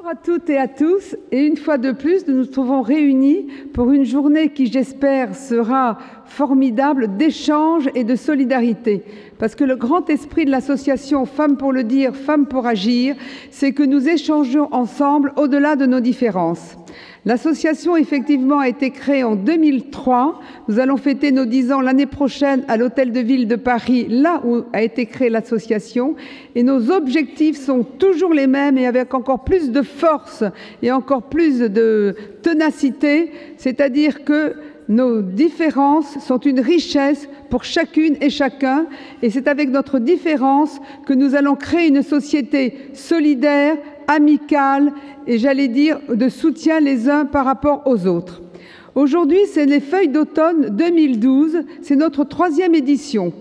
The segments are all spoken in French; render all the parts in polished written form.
Bonjour à toutes et à tous, et une fois de plus, nous nous trouvons réunis pour une journée qui, j'espère, sera formidable d'échange et de solidarité. Parce que le grand esprit de l'association Femmes pour le dire, Femmes pour agir, c'est que nous échangeons ensemble au-delà de nos différences. L'association, effectivement, a été créée en 2003. Nous allons fêter nos 10 ans l'année prochaine à l'Hôtel de Ville de Paris, là où a été créée l'association. Et nos objectifs sont toujours les mêmes et avec encore plus de force et encore plus de ténacité, c'est-à-dire que nos différences sont une richesse pour chacune et chacun, et c'est avec notre différence que nous allons créer une société solidaire, amicale et, j'allais dire, de soutien les uns par rapport aux autres. Aujourd'hui, c'est les feuilles d'automne 2012, c'est notre 3e édition.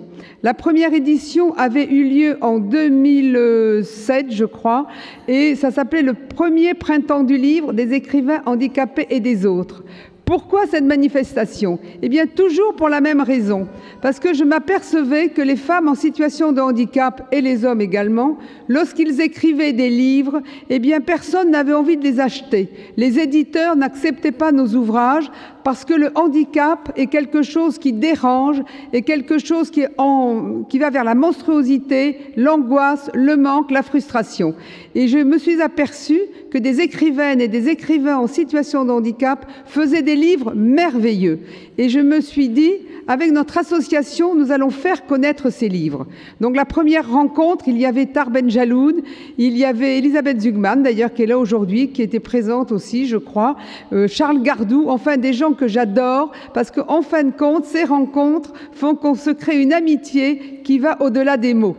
La première édition avait eu lieu en 2007, je crois, et ça s'appelait le premier printemps du livre des écrivains handicapés et des autres. Pourquoi cette manifestation? Eh bien, toujours pour la même raison. Parce que je m'apercevais que les femmes en situation de handicap, et les hommes également, lorsqu'ils écrivaient des livres, eh bien, personne n'avait envie de les acheter. Les éditeurs n'acceptaient pas nos ouvrages parce que le handicap est quelque chose qui dérange, et quelque chose qui va vers la monstruosité, l'angoisse, le manque, la frustration. Et je me suis aperçue que des écrivaines et des écrivains en situation de handicap faisaient des livres merveilleux. Et je me suis dit, avec notre association, nous allons faire connaître ces livres. Donc la première rencontre, il y avait Tar Benjaloun, il y avait Elisabeth Zugman, d'ailleurs, qui est là aujourd'hui, qui était présente aussi, je crois, Charles Gardou, enfin des gens que j'adore, parce qu'en fin de compte, ces rencontres font qu'on se crée une amitié qui va au-delà des mots.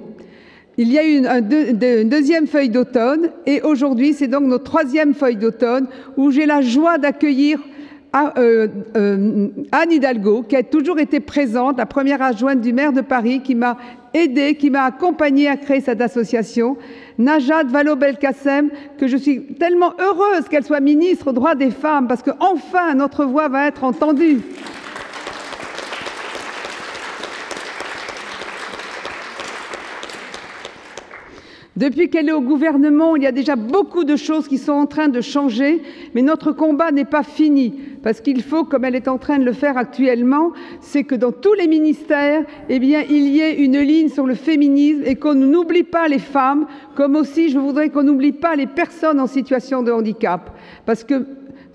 Il y a eu une deuxième feuille d'automne, et aujourd'hui, c'est donc notre 3e feuille d'automne, où j'ai la joie d'accueillir Anne Hidalgo, qui a toujours été présente, la première adjointe du maire de Paris, qui m'a aidée, qui m'a accompagnée à créer cette association. Najat Vallaud-Belkacem, que je suis tellement heureuse qu'elle soit ministre aux droits des femmes, parce qu'enfin notre voix va être entendue. Depuis qu'elle est au gouvernement, il y a déjà beaucoup de choses qui sont en train de changer, mais notre combat n'est pas fini, parce qu'il faut, comme elle est en train de le faire actuellement, c'est que dans tous les ministères, eh bien, il y ait une ligne sur le féminisme et qu'on n'oublie pas les femmes, comme aussi je voudrais qu'on n'oublie pas les personnes en situation de handicap, parce que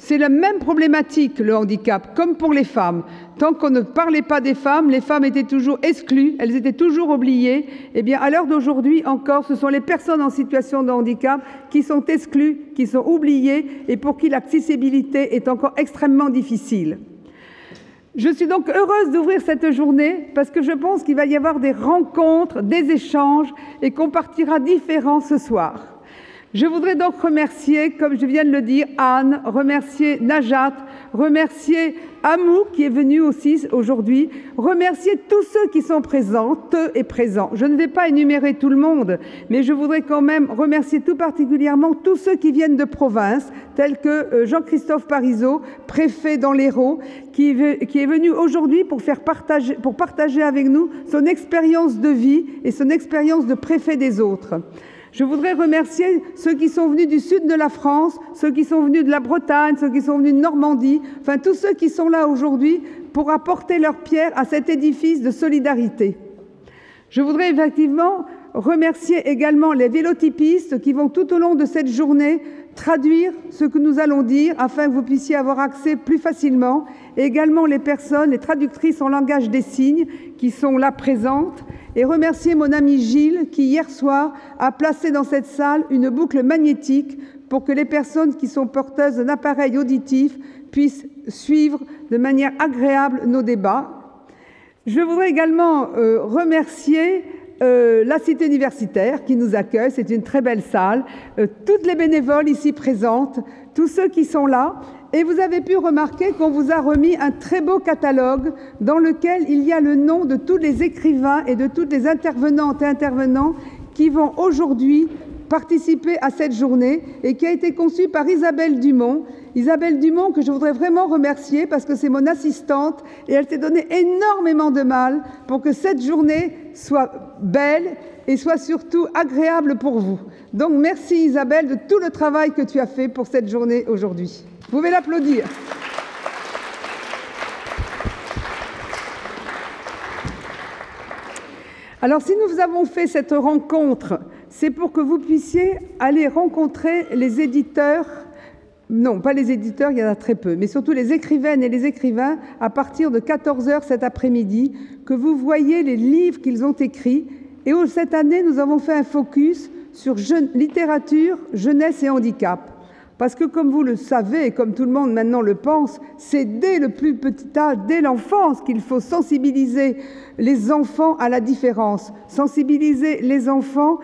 c'est la même problématique, le handicap, comme pour les femmes. Tant qu'on ne parlait pas des femmes, les femmes étaient toujours exclues, elles étaient toujours oubliées. Eh bien, à l'heure d'aujourd'hui encore, ce sont les personnes en situation de handicap qui sont exclues, qui sont oubliées et pour qui l'accessibilité est encore extrêmement difficile. Je suis donc heureuse d'ouvrir cette journée parce que je pense qu'il va y avoir des rencontres, des échanges et qu'on partira différents ce soir. Je voudrais donc remercier, comme je viens de le dire, Anne, remercier Najat, remercier Amou qui est venu aussi aujourd'hui, remercier tous ceux qui sont présentes et présents. Je ne vais pas énumérer tout le monde, mais je voudrais quand même remercier tout particulièrement tous ceux qui viennent de province, tels que Jean-Christophe Parisot, préfet dans l'Hérault, qui est venu aujourd'hui pour partager avec nous son expérience de vie et son expérience de préfet des autres. Je voudrais remercier ceux qui sont venus du sud de la France, ceux qui sont venus de la Bretagne, ceux qui sont venus de Normandie, enfin tous ceux qui sont là aujourd'hui pour apporter leur pierre à cet édifice de solidarité. Je voudrais effectivement remercier également les vélotypistes qui vont tout au long de cette journée traduire ce que nous allons dire afin que vous puissiez avoir accès plus facilement, et également les personnes, les traductrices en langage des signes qui sont là présentes, et remercier mon ami Gilles qui hier soir a placé dans cette salle une boucle magnétique pour que les personnes qui sont porteuses d'un appareil auditif puissent suivre de manière agréable nos débats. Je voudrais également remercier la Cité universitaire qui nous accueille, c'est une très belle salle, toutes les bénévoles ici présentes, tous ceux qui sont là. Et vous avez pu remarquer qu'on vous a remis un très beau catalogue dans lequel il y a le nom de tous les écrivains et de toutes les intervenantes et intervenants qui vont aujourd'hui participer à cette journée et qui a été conçue par Isabelle Dumont. Isabelle Dumont, que je voudrais vraiment remercier parce que c'est mon assistante et elle s'est donné énormément de mal pour que cette journée soit belle et soit surtout agréable pour vous. Donc merci Isabelle de tout le travail que tu as fait pour cette journée aujourd'hui. Vous pouvez l'applaudir. Alors si nous avons fait cette rencontre, c'est pour que vous puissiez aller rencontrer les éditeurs, non pas les éditeurs, il y en a très peu, mais surtout les écrivaines et les écrivains à partir de 14 h cet après-midi, que vous voyez les livres qu'ils ont écrits. Et cette année, nous avons fait un focus sur littérature, jeunesse et handicap. Parce que comme vous le savez, et comme tout le monde maintenant le pense, c'est dès le plus petit âge, dès l'enfance, qu'il faut sensibiliser les enfants à la différence, sensibiliser les enfants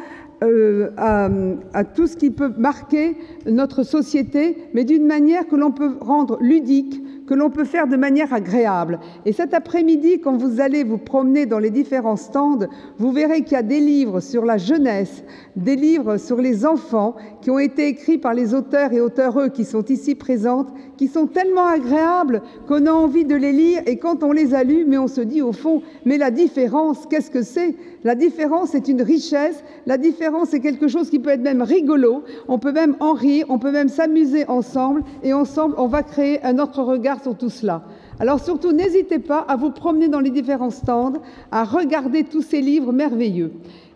à tout ce qui peut marquer notre société, mais d'une manière que l'on peut rendre ludique, que l'on peut faire de manière agréable. Et cet après-midi, quand vous allez vous promener dans les différents stands, vous verrez qu'il y a des livres sur la jeunesse, des livres sur les enfants qui ont été écrits par les auteurs et auteureux qui sont ici présentes, qui sont tellement agréables qu'on a envie de les lire et quand on les a lus, mais on se dit au fond, mais la différence, qu'est-ce que c'est? La différence est une richesse, la différence est quelque chose qui peut être même rigolo, on peut même en rire, on peut même s'amuser ensemble et ensemble on va créer un autre regard sur tout cela. Alors surtout, n'hésitez pas à vous promener dans les différents stands, à regarder tous ces livres merveilleux.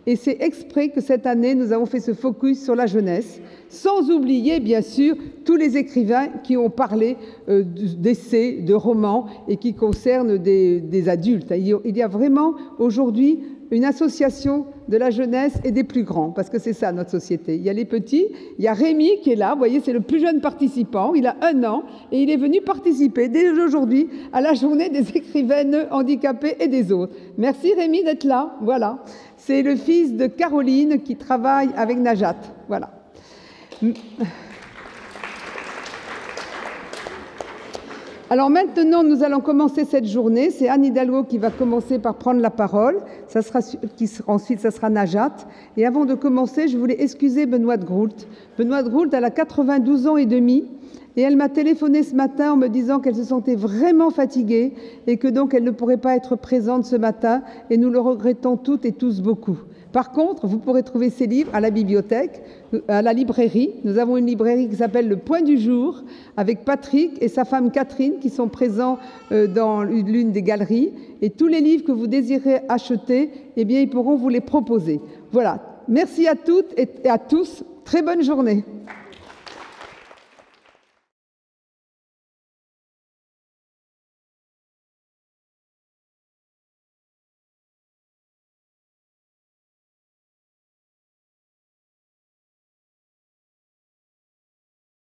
Et c'est exprès que cette année, nous avons fait ce focus sur la jeunesse, sans oublier, bien sûr, tous les écrivains qui ont parlé d'essais, de romans et qui concernent des adultes. Il y a vraiment aujourd'hui une association de la jeunesse et des plus grands, parce que c'est ça notre société. Il y a les petits, il y a Rémi qui est là, vous voyez, c'est le plus jeune participant, il a 1 an et il est venu participer dès aujourd'hui à la journée des écrivaines handicapées et des autres. Merci Rémi d'être là, voilà. C'est le fils de Caroline qui travaille avec Najat, voilà. Alors maintenant, nous allons commencer cette journée. C'est Anne Hidalgo qui va commencer par prendre la parole. Ensuite, ça sera Najat. Et avant de commencer, je voulais excuser Benoît de Groult. Benoît de Groult, elle a 92 ans et demi. Et elle m'a téléphoné ce matin en me disant qu'elle se sentait vraiment fatiguée et que donc elle ne pourrait pas être présente ce matin. Et nous le regrettons toutes et tous beaucoup. Par contre, vous pourrez trouver ces livres à la bibliothèque, à la librairie. Nous avons une librairie qui s'appelle Le Point du Jour, avec Patrick et sa femme Catherine qui sont présents dans l'une des galeries. Et tous les livres que vous désirez acheter, eh bien, ils pourront vous les proposer. Voilà. Merci à toutes et à tous. Très bonne journée.